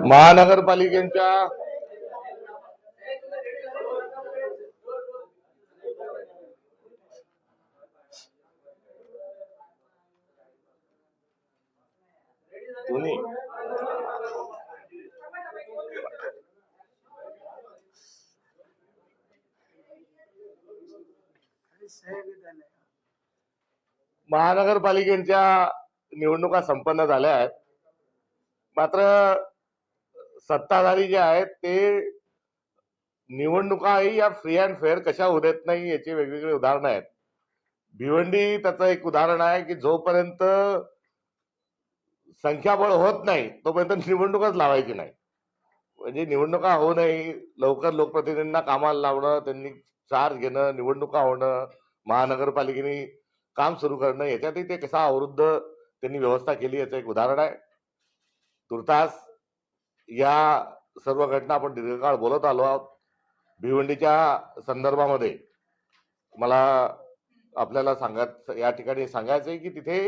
महानगरपालिकेच्या दोन्ही महानगरपालिकेच्या निवडणुका संपन्न झाल्या आहेत. मात्र सत्ताधारी जे आहेत ते निवडणुकाही या फ्री अँड फेअर कशा होत येत नाही याची वेगवेगळी उदाहरणं आहेत. भिवंडी त्याचं एक उदाहरण आहे की जोपर्यंत संख्याबळ होत नाही तोपर्यंत निवडणुकच लावायची नाही. म्हणजे निवडणुका होऊ नये, लवकर लोकप्रतिनिधींना कामाला लावणं, त्यांनी चार्ज घेणं, निवडणुका होणं, महानगरपालिकेने काम सुरू करणं, याच्यातही ते कसा अवरुद्ध त्यांनी व्यवस्था केली याचं एक उदाहरण आहे. तुर्तास या सर्व घटना आपण दीर्घकाळ बोलत आलो आहोत. भिवंडीच्या संदर्भामध्ये मला आपल्याला या ठिकाणी सांगायचं आहे की तिथे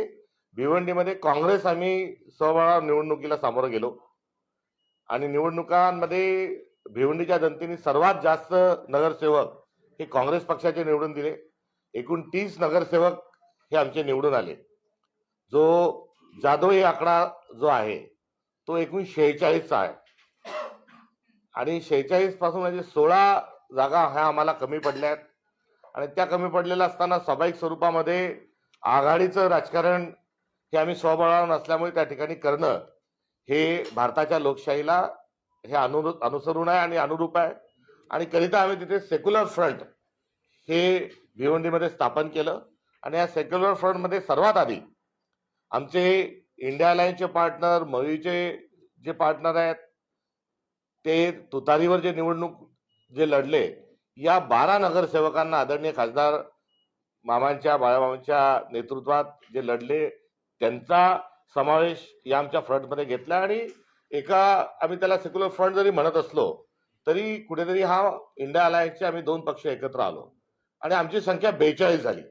भिवंडीमध्ये काँग्रेस आम्ही स्वबळावर निवडणुकीला सामोरं गेलो आणि निवडणुकांमध्ये भिवंडीच्या जनतेने सर्वात जास्त नगरसेवक हे काँग्रेस पक्षाचे निवडून दिले. एकूण 30 नगरसेवक हे आमचे निवडून आले. जो जादोई आकडा जो आहे तो एकूण 46चा आहे आणि 46 पासून म्हणजे 16 जागा ह्या आम्हाला कमी पडल्या आहेत. आणि त्या कमी पडलेल्या असताना स्वाभाविक स्वरूपामध्ये आघाडीचं राजकारण हे आम्ही स्वबळावर नसल्यामुळे त्या ठिकाणी करणं हे भारताच्या लोकशाहीला हे अनुसरून आहे आणि अनुरूप आहे. आणि करिता आम्ही तिथे सेक्युलर फ्रंट हे भिवंडीमध्ये स्थापन केलं. आणि या सेक्युलर फ्रंटमध्ये सर्वात आधी आमचे इंडिया अलायन्सचे पार्टनर, मयूचे जे पार्टनर आहेत ते तुतारीवर जे निवडणूक जे लढले, या 12 नगरसेवकांना आदरणीय खासदार बाळामामांच्या नेतृत्वात जे लढले त्यांचा समावेश या आमच्या फ्रंटमध्ये घेतला. आणि आम्ही त्याला सेक्युलर फ्रंट जरी म्हणत असलो तरी कुठेतरी हा इंडिया अलायन्सचे आम्ही 2 पक्ष एकत्र आलो आणि आमची संख्या 42 झाली.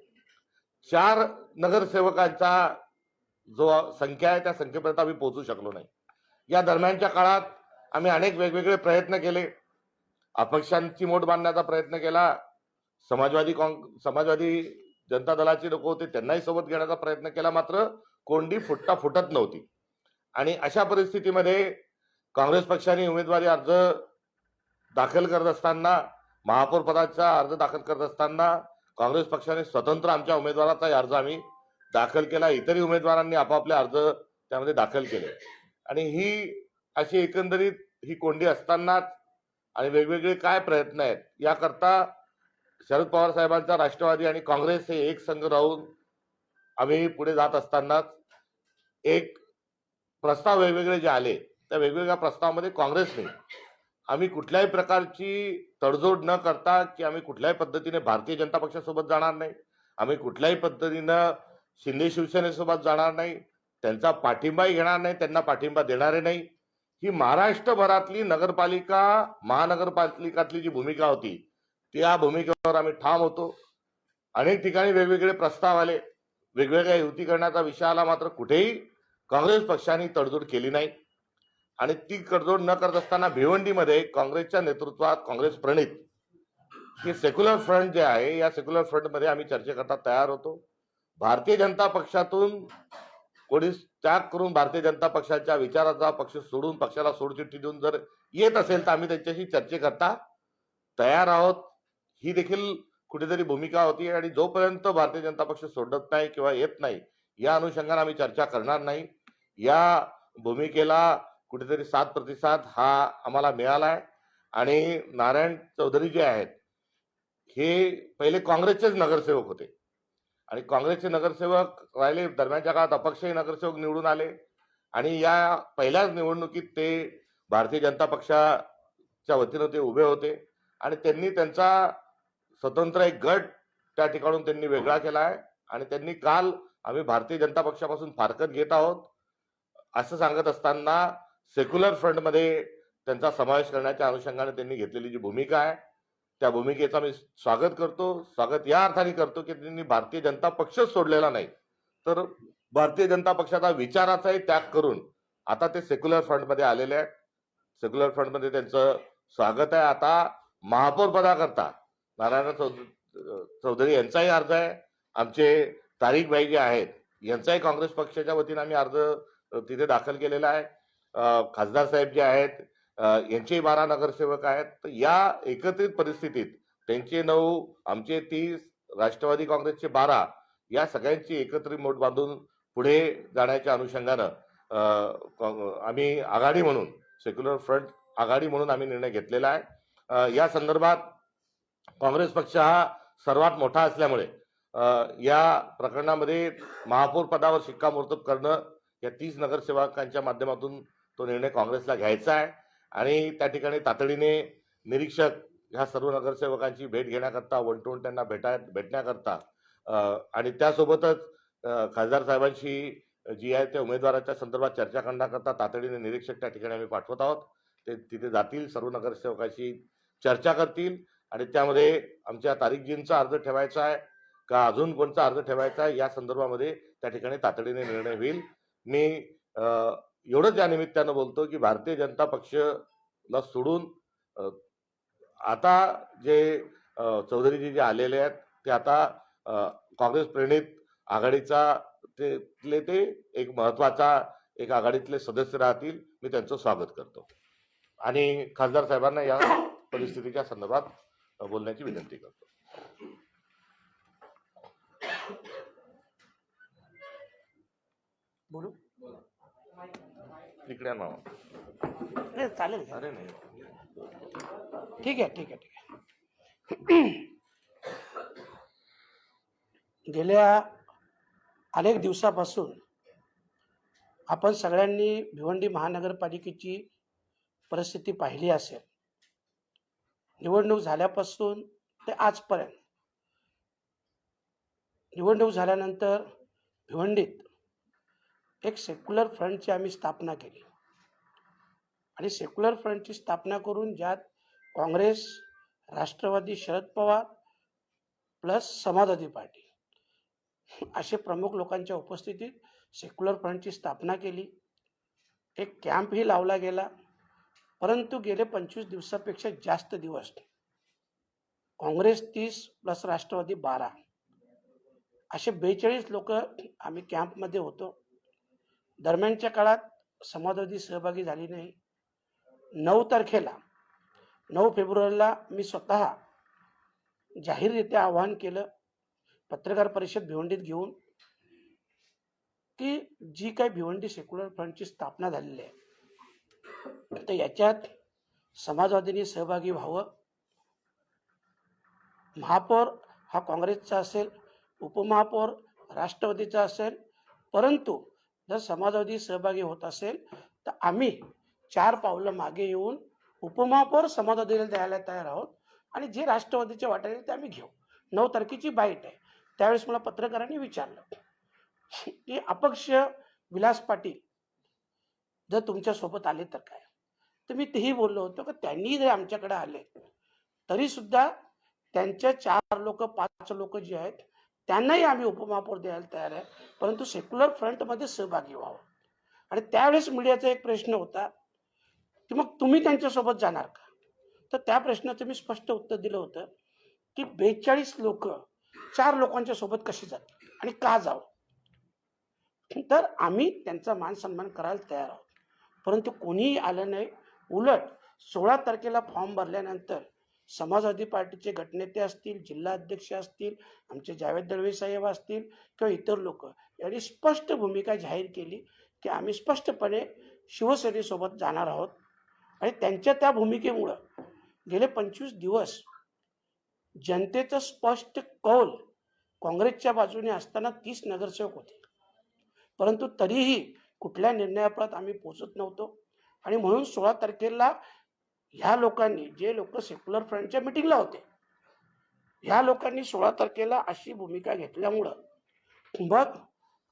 4 नगरसेवकांचा जो संख्या आहे त्या संख्येपर्यंत आम्ही पोहोचू शकलो नाही. या दरम्यानच्या काळात आम्ही अनेक वेगवेगळे प्रयत्न केले. अपक्षांची मोठ बांधण्याचा प्रयत्न केला. समाजवादी जनता दलाचे लोक होते त्यांनाही सोबत घेण्याचा प्रयत्न केला. मात्र कोंडी फुटत नव्हती. आणि अशा परिस्थितीमध्ये काँग्रेस पक्षाने उमेदवारी अर्ज दाखल करत असताना, महापौर पदाचा अर्ज दाखल करत असताना काँग्रेस पक्षाने स्वतंत्र आमच्या उमेदवाराचा अर्ज आम्ही दाखल केला. इतरही उमेदवारांनी आपापले अर्ज त्यामध्ये दाखल केले. आणि ही अशी एकंदरीत ही कोंडी असतानाच आणि वेगवेगळे काय प्रयत्न आहेत याकरता शरद पवार साहेबांचा राष्ट्रवादी आणि काँग्रेस हे एक संघ राहून आम्ही पुढे जात असतानाच एक प्रस्ताव वेगवेगळे जे आले त्या वेगवेगळ्या प्रस्तावामध्ये काँग्रेसने आम्ही कुठल्याही प्रकारची तडजोड न करता की आम्ही कुठल्याही पद्धतीने भारतीय जनता पक्षासोबत जाणार नाही, आम्ही कुठल्याही पद्धतीनं शिंदे शिवसेनेसोबत जाणार नाही, त्यांचा पाठिंबाही घेणार नाही, त्यांना पाठिंबा देणारे नाही, ही महाराष्ट्रभरातली महानगरपालिकातली जी भूमिका होती त्या भूमिकेवर आम्ही ठाम होतो. अनेक ठिकाणी वेगवेगळे प्रस्ताव आले, वेगवेगळ्या युती करण्याचा विषय आला, मात्र कुठेही काँग्रेस पक्षाने तडजोड केली नाही. आणि ती तडजोड न करत असताना भिवंडीमध्ये काँग्रेसच्या नेतृत्वात काँग्रेस प्रणित हे सेक्युलर फ्रंट जे आहे या सेक्युलर फ्रंटमध्ये आम्ही चर्चेकरता तयार होतो. भारतीय जनता पक्षातून कोणी त्याग करून भारतीय जनता पक्षाच्या विचाराचा पक्ष सोडून पक्षाला सोडचिठ्ठी देऊन जर येत असेल तर आम्ही त्यांच्याशी चर्चेकरता तयार आहोत. ही देखील कुठेतरी भूमिका होती. आणि जोपर्यंत भारतीय जनता पक्ष सोडत नाही किंवा येत नाही या अनुषंगाने आम्ही चर्चा करणार नाही. या भूमिकेला कुठेतरी 7 प्रतिसाद हा आम्हाला मिळाला आहे. आणि नारायण चौधरी जे आहेत हे पहिले काँग्रेसचेच नगरसेवक होते आणि काँग्रेसचे नगरसेवक राहिले. दरम्यानच्या काळात अपक्षही नगरसेवक निवडून आले आणि या पहिल्याच निवडणुकीत ते भारतीय जनता पक्षाच्या वतीनं ते उभे होते आणि त्यांनी त्यांचा स्वतंत्र एक गट त्या ठिकाणून त्यांनी वेगळा केला आहे. आणि त्यांनी काल आम्ही भारतीय जनता पक्षापासून फारकत घेत आहोत असं सांगत असताना सेक्युलर फ्रंटमध्ये त्यांचा समावेश करण्याच्या अनुषंगाने त्यांनी घेतलेली जी भूमिका आहे त्या भूमिकेचा मी स्वागत करतो. स्वागत या अर्थाने करतो की त्यांनी भारतीय जनता पक्ष सोडलेला नाही तर भारतीय जनता पक्षाचा विचाराचाही त्याग करून आता ते सेक्युलर फ्रंटमध्ये आलेले आहेत. सेक्युलर फ्रंटमध्ये त्यांचं स्वागत आहे. आता महापौर पदाकरता नारायण चौधरी यांचाही अर्ज आहे. आमचे तारिक भाई जे आहेत यांचाही काँग्रेस पक्षाच्या वतीने आम्ही अर्ज तिथे दाखल केलेला आहे. खासदार साहेब जे आहेत यांचे 12 नगरसेवक आहेत. तर या एकत्रित परिस्थितीत त्यांचे 9, आमचे 30, राष्ट्रवादी काँग्रेसचे 12 या सगळ्यांची एकत्रित मोठ बांधून पुढे जाण्याच्या अनुषंगानं आम्ही आघाडी म्हणून सेक्युलर फ्रंट आघाडी म्हणून आम्ही निर्णय घेतलेला आहे. या संदर्भात काँग्रेस पक्ष हा सर्वात मोठा असल्यामुळे या प्रकरणामध्ये महापौर पदावर शिक्कामोर्तब करणं या 30 नगरसेवकांच्या माध्यमातून तो निर्णय काँग्रेसला घ्यायचा आहे. आणि त्या ठिकाणी तातडीने निरीक्षक ह्या सर्व नगरसेवकांची भेट घेण्याकरता, वन टू वन त्यांना भेटण्याकरता आणि त्यासोबतच खासदार साहेबांशी जी आहे त्या उमेदवाराच्या संदर्भात चर्चा करण्याकरता तातडीने निरीक्षक त्या ठिकाणी आम्ही पाठवत आहोत. ते तिथे जातील, सर्व नगरसेवकांशी चर्चा करतील आणि त्यामध्ये आमच्या तारिकजींचा अर्ज ठेवायचा आहे का अजून कोणता अर्ज ठेवायचा आहे या संदर्भामध्ये त्या ठिकाणी तातडीने निर्णय होईल. मी एवढंच या निमित्तानं बोलतो की भारतीय जनता पक्षला सोडून आता जे चौधरीजी जे आलेले आहेत ते आता काँग्रेस प्रेरित आघाडीचा ते एक महत्वाचा एक आघाडीतले सदस्य राहतील. मी त्यांचं स्वागत करतो आणि खासदार साहेबांना या परिस्थितीच्या संदर्भात बोलण्याची विनंती करतो. बोलू इकडे ना चालेल. अरे नाही ठीक आहे. गेल्या अनेक दिवसापासून आपण सगळ्यांनी भिवंडी महानगरपालिकेची परिस्थिती पाहिली असेल. निवडणूक झाल्यापासून ते आजपर्यंत, निवडणूक झाल्यानंतर भिवंडीत एक सेक्युलर फ्रंटची आम्ही स्थापना केली आणि सेक्युलर फ्रंटची स्थापना करून ज्यात काँग्रेस, राष्ट्रवादी शरद पवार प्लस समाजवादी पार्टी असे प्रमुख लोकांच्या उपस्थितीत सेक्युलर फ्रंटची स्थापना केली. एक कॅम्पही लावला गेला. परंतु गेले 25 दिवसापेक्षा जास्त दिवस काँग्रेस 30 प्लस राष्ट्रवादी 12 असे 42 लोक आम्ही कॅम्पमध्ये होतो. दरम्यानच्या काळात समाजवादी सहभागी झाली नाही. 9 फेब्रुवारीला मी स्वतः जाहीररित्या आवाहन केलं पत्रकार परिषद भिवंडीत घेऊन की जी काही भिवंडी सेक्युलर फ्रंटची स्थापना झालेली आहे तर याच्यात समाजवादींनी सहभागी व्हावं. महापौर हा काँग्रेसचा असेल, उपमहापौर राष्ट्रवादीचा असेल, परंतु जर समाजवादी सहभागी होत असेल तर आम्ही 4 पावलं मागे येऊन उपमहापौर समाजवादीला द्यायला तयार आहोत आणि जे राष्ट्रवादीच्या वाटेल ते आम्ही घेऊ. 9 तारखेची बाईट आहे. त्यावेळेस मला पत्रकारांनी विचारलं की अपक्ष विलास पाटील जर तुमच्या सोबत आले तर काय. तर मी तेही बोललो होतो की त्यांनी जर आमच्याकडे आले तरी सुद्धा त्यांच्या 4 लोक 5 लोक जे आहेत त्यांनाही आम्ही उपमहापौर द्यायला तयार आहे, परंतु सेक्युलर फ्रंटमध्ये सहभागी व्हावं. आणि त्यावेळेस मीडियाचा एक प्रश्न होता की मग तुम्ही त्यांच्यासोबत जाणार का. तर त्या प्रश्नाचं मी स्पष्ट उत्तर दिलं होतं की 42 लोक 4 लोकांच्या सोबत कशी जातील आणि का जावं. तर आम्ही त्यांचा मान सन्मान करायला तयार आहोत, परंतु कोणीही आलं नाही. उलट 16 तारखेला फॉर्म भरल्यानंतर समाजवादी पार्टीचे गटनेते असतील, जिल्हा अध्यक्ष असतील, आमचे जावेद दळवी साहेब असतील किंवा इतर लोक यांनी स्पष्ट भूमिका जाहीर केली की आम्ही स्पष्टपणे शिवसेनेसोबत जाणार आहोत. आणि त्यांच्या त्या भूमिकेमुळं गेले 25 दिवस जनतेचं स्पष्ट कौल काँग्रेसच्या बाजूने असताना 30 नगरसेवक होते, परंतु तरीही कुठल्या निर्णयापर्यंत आम्ही पोहोचत नव्हतो. आणि म्हणून 16 तारखेला ह्या लोकांनी, जे लोक सेक्युलर फ्रंटच्या मिटिंगला होते, ह्या लोकांनी 16 तारखेला अशी भूमिका घेतल्यामुळं मग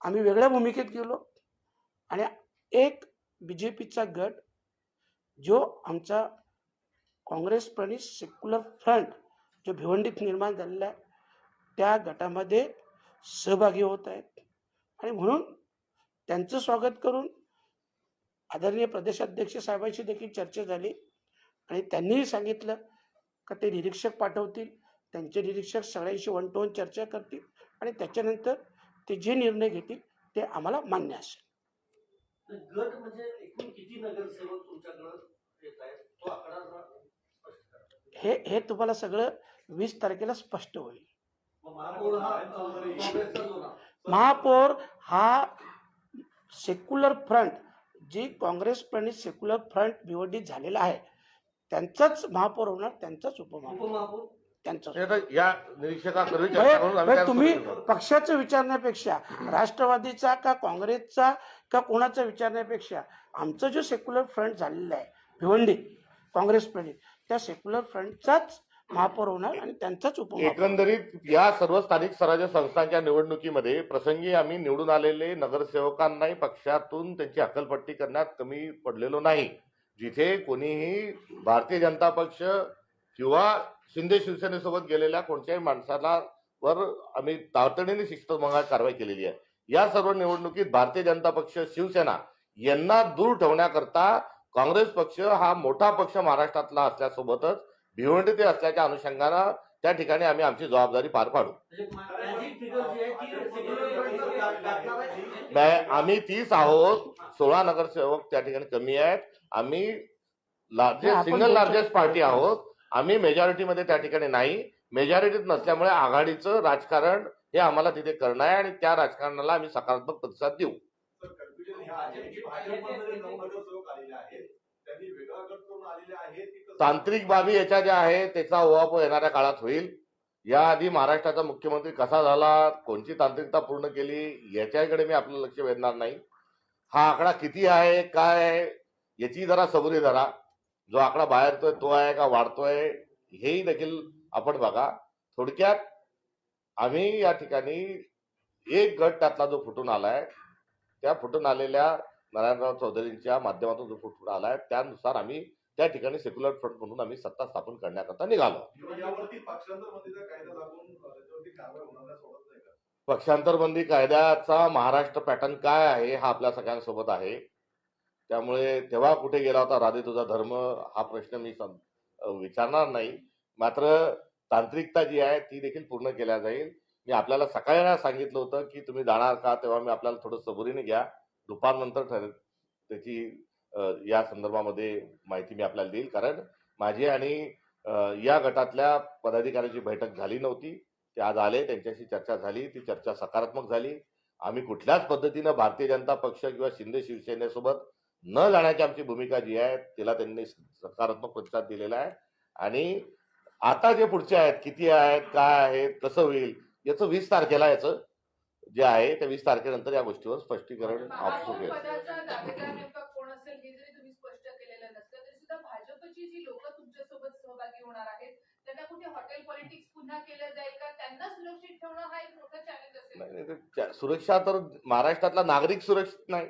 आम्ही वेगळ्या भूमिकेत गेलो आणि एक बीजेपीचा गट जो आमचा काँग्रेस प्रणित सेक्युलर फ्रंट जो भिवंडीत निर्माण झालेला आहे त्या गटामध्ये सहभागी होत आहेत. आणि म्हणून त्यांचं स्वागत करून आदरणीय प्रदेशाध्यक्ष साहेबांशी देखील चर्चा झाली आणि त्यांनीही सांगितलं का ते निरीक्षक पाठवतील, त्यांचे निरीक्षक सगळ्यांशी वन टू वन चर्चा करतील आणि त्याच्यानंतर ते जे निर्णय घेतील ते आम्हाला मान्य असेल. गट म्हणजे एकूण किती नगरसेवक तुमच्याकडे येत आहेत तो आकडा जरा स्पष्ट करा. हे तुम्हाला सगळं 20 तारखेला स्पष्ट होईल. मग महापौर हा काँग्रेसचा जो ना महापौर हा सेक्युलर फ्रंट, जी काँग्रेस प्रणित सेक्युलर फ्रंट निवडणूक झालेला आहे त्यांचाच महापौर होणार, त्यांचाच उपमहापौर उपमहापौर त्यांचाच. हे आता या निरीक्षकाकडे चर्चा करून आम्ही काय तुम्ही करू शकतो? पक्षाचं विचारण्यापेक्षा राष्ट्रवादीचा का काँग्रेसचा का कोणाचा विचारण्यापेक्षा आमचं जो सेक्युलर फ्रंट झालेला आहे भिवंडी काँग्रेस प्रणित, त्या सेक्युलर फ्रंटचाच महापौर होणार आणि त्यांचाच उपमहापौर. एकंदरीत या सर्व स्थानिक स्वराज्य संस्थांच्या निवडणुकीमध्ये प्रसंगी आम्ही निवडून आलेले नगरसेवकांनाही पक्षातून त्यांची हक्कलपट्टी करण्यात कमी पडलेलो नाही. जिथे कोणीही भारतीय जनता पक्ष किंवा शिंदे शिवसेनेसोबत गेलेल्या कोणत्याही माणसाला वर आम्ही तातडीने शिस्तभंगाची कारवाई केलेली आहे. या सर्व निवडणुकीत भारतीय जनता पक्ष शिवसेना यांना दूर ठेवण्याकरता काँग्रेस पक्ष हा मोठा पक्ष महाराष्ट्रातला असल्यासोबतच भिवंडी ते असल्याच्या अनुषंगानं त्या ठिकाणी आम्ही आमची जबाबदारी पार पाडू. म्हणजे मॅजिक फिगर जी आहे ती सेक्युलर फ्रंटचा गाठणार आहे. आम्ही 30 आहोत, 16 नगरसेवक त्या ठिकाणी कमी आहेत. आम्ही आपण सिंगल बोलू लार्जेस्ट पार्टी आहोत. आम्ही मेजॉरिटीमध्ये त्या ठिकाणी नाही. मेजॉरिटीत नसल्यामुळे आघाडीचं राजकारण हे आम्हाला तिथे करणं आहे आणि त्या राजकारणाला आम्ही सकारात्मक प्रतिसाद देऊ. तांत्रिक बाबी याच्या ज्या आहेत त्याचा उहापोह येणाऱ्या काळात होईल. याआधी महाराष्ट्राचा मुख्यमंत्री कसा झाला, कोणती तांत्रिकता पूर्ण केली याच्याकडे मी आपलं लक्ष वेधणार नाही. हा आकडा किती आहे, काय आहे याची जरा सबुरी धरा. जो आकडा बाहेर येतोय तो आहे का वाढतोय हेही देखील आपण बघा. थोडक्यात आम्ही या ठिकाणी एक गट त्यातला जो फुटून आलाय त्या फुटून आलेल्या नारायणराव चौधरींच्या माध्यमातून जो फुटून आलाय त्यानुसार आम्ही त्या ठिकाणी सेक्युलर फ्रंट म्हणून आम्ही सत्ता स्थापन करण्याकरता निघालो. पक्षांतर बंदी कायद्याचा महाराष्ट्र पॅटर्न काय आहे हा आपल्या सगळ्यांसोबत आहे. त्यामुळे तेव्हा कुठे गेला होता राधे तुझा धर्म हा प्रश्न मी विचारणार नाही. मात्र तांत्रिकता जी आहे ती देखील पूर्ण केल्या जाईल. मी आपल्याला सकाळी सांगितलं होतं की तुम्ही जाणार का, तेव्हा मी आपल्याला थोडं सबुरीने घ्या, दुपारनंतर त्याची या संदर्भामध्ये माहिती मी आपल्याला देईल. कारण माझी आणि या गटातल्या पदाधिकाऱ्यांची बैठक झाली नव्हती. ते आज आले, त्यांच्याशी चर्चा झाली. ती चर्चा सकारात्मक झाली. आम्ही कुठल्याच पद्धतीनं भारतीय जनता पक्ष किंवा शिंदे शिवसेनेसोबत न जाण्याची आमची भूमिका जी आहे तिला त्यांनी सकारात्मक प्रतिसाद दिलेला आहे. आणि आता जे पुढचे आहेत, किती आहेत, काय आहेत, कसं होईल याचं 20 तारखेला याचं जे आहे त्या 20 तारखेनंतर या गोष्टीवर स्पष्टीकरण आपसूक येईल. पदाचा दावेदार नेमका कोण असेल हे जरी तुम्ही स्पष्ट केलेलं नसलं तरी सुद्धा भाजपची जी लोक तुमच्यासोबत सहभागी होणार आहेत त्यांना कुठे हॉटेल पॉलिटिक्स पुन्हा केलं जाईल का, त्यांना सुरक्षित ठेवणं हा एक मोठा चॅलेंज असेल. सुरक्षा तर महाराष्ट्रातला नागरिक सुरक्षित नाही,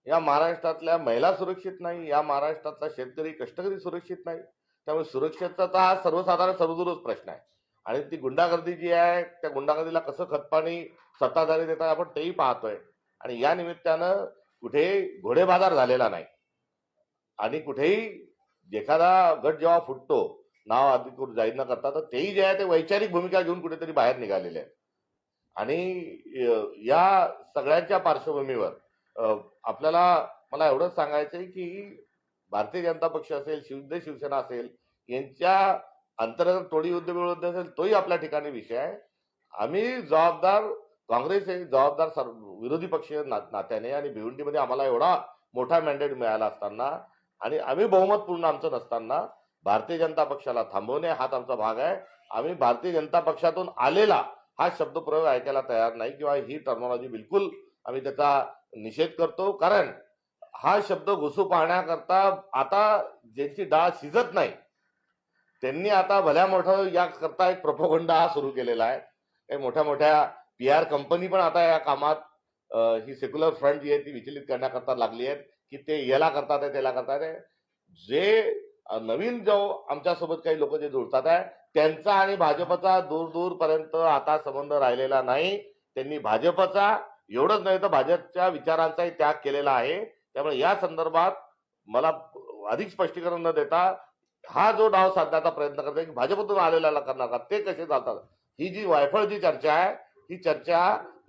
या महाराष्ट्रातल्या महिला सुरक्षित नाही, या महाराष्ट्रातला शेतकरी कष्टकरी सुरक्षित नाही. त्यामुळे सुरक्षेचा तर हा सर्वसाधारण सर्वदूरच प्रश्न आहे. आणि ती गुंडागर्दी जी आहे त्या गुंडागर्दीला कसं खतपाणी सत्ताधारी देतात आपण तेही पाहतोय. आणि या निमित्तानं कुठे घोडेबाजार झालेला नाही. आणि कुठेही एखादा गट जेव्हा फुटतो नाव अधिकृत जाहीर न करता तर तेही जे आहे ते वैचारिक भूमिका घेऊन कुठेतरी बाहेर निघालेले आहेत. आणि या सगळ्यांच्या पार्श्वभूमीवर आपल्याला मला एवढंच सांगायचंय की भारतीय जनता पक्ष असेल, शिवसेना असेल, यांच्या अंतर्गत टोळी युद्ध असेल तोही आपल्या ठिकाणी विषय आहे. आम्ही जबाबदार, काँग्रेस हे जबाबदार विरोधी पक्षीय नात्याने आणि भिवंडीमध्ये आम्हाला एवढा मोठा मॅन्डेट मिळाला असताना आणि आम्ही बहुमत पूर्ण आमचं नसताना भारतीय जनता पक्षाला थांबवणे हाच आमचा भाग आहे. आम्ही भारतीय जनता पक्षातून आलेला हा शब्दप्रयोग ऐकायला तयार नाही किंवा ही टर्मॉलॉजी बिलकुल आम्ही त्याचा निषेध करतो. कारण हा शब्द घुसू पाहण्याकरता आता ज्यांची डाळ शिजत नाही त्यांनी आता भल्या मोठं याकरता एक प्रोपोगंडा हा सुरू केलेला आहे. काही मोठ्या मोठ्या PR कंपनी पण आता या कामात ही सेक्युलर फ्रंट जी आहे ती विचलित करण्याकरता लागली आहेत की ते याला करतात आहे त्याला करतात आहे. जे नवीन जो आमच्यासोबत काही लोक जे जुळतात आहे त्यांचा आणि भाजपचा दूर दूर पर्यंत आता संबंध राहिलेला नाही. त्यांनी भाजपचा एवढंच नाही तर भाजपच्या विचारांचाही त्याग केलेला आहे. त्यामुळे या संदर्भात मला अधिक स्पष्टीकरण न देता हा जो डाव साधण्याचा प्रयत्न करतोय की भाजपतून आलेला करणार ते कसे चालतात, ही जी वायफळची चर्चा आहे, ही चर्चा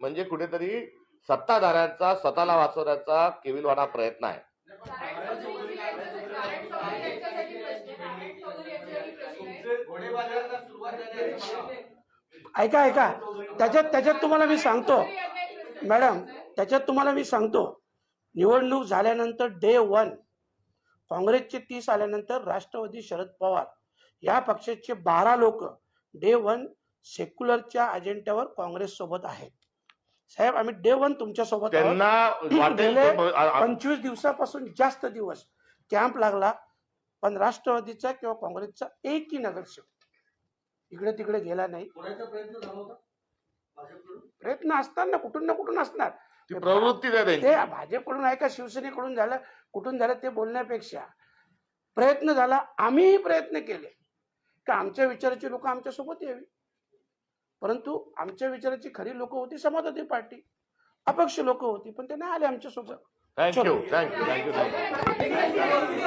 म्हणजे कुठेतरी सत्ताधाऱ्यांचा स्वतःला वाचवण्याचा केविलवाणा प्रयत्न आहे. नारायण चौधरी यांच्यासाठी प्रश्न आहे. नारायण चौधरी यांच्यासाठी प्रश्न आहे. घोडेबाजाराला सुरुवात झाली असं मला वाटतं. ऐका त्याच्यात तुम्हाला मी सांगतो मॅडम, त्याच्यात तुम्हाला मी सांगतो, निवडणूक झाल्यानंतर डे 1 काँग्रेसचे 30 आल्यानंतर राष्ट्रवादी शरद पवार या पक्षाचे 12 लोक डे 1 सेक्युलरच्या अजेंड्यावर काँग्रेस सोबत आहेत. साहेब, आम्ही डे 1 तुमच्या सोबत आहोत. त्यांना वाटेल गेले ते 25 दिवसापासून जास्त दिवस कॅम्प लागला, पण राष्ट्रवादीचा किंवा काँग्रेसचा एकही नगरसेवक इकडे तिकडे गेला नाही. कोणाचा प्रयत्न झाला होता भाजपकडून? प्रयत्न असणार ना, कुठून ना कुठून असणार. ती प्रवृत्ती आहे त्यांची. ते भाजपकडून आहे का शिवसेनेकडून झालं, कुठून झालं ते बोलण्यापेक्षा प्रयत्न झाला. आम्हीही प्रयत्न केले की आमच्या विचाराची लोक आमच्या सोबत यावी, परंतु आमच्या विचाराची खरी लोक होती समाजवादी पार्टी, अपक्ष लोक होती, पण ते नाही आले आमच्या सोबत. थँक्यू.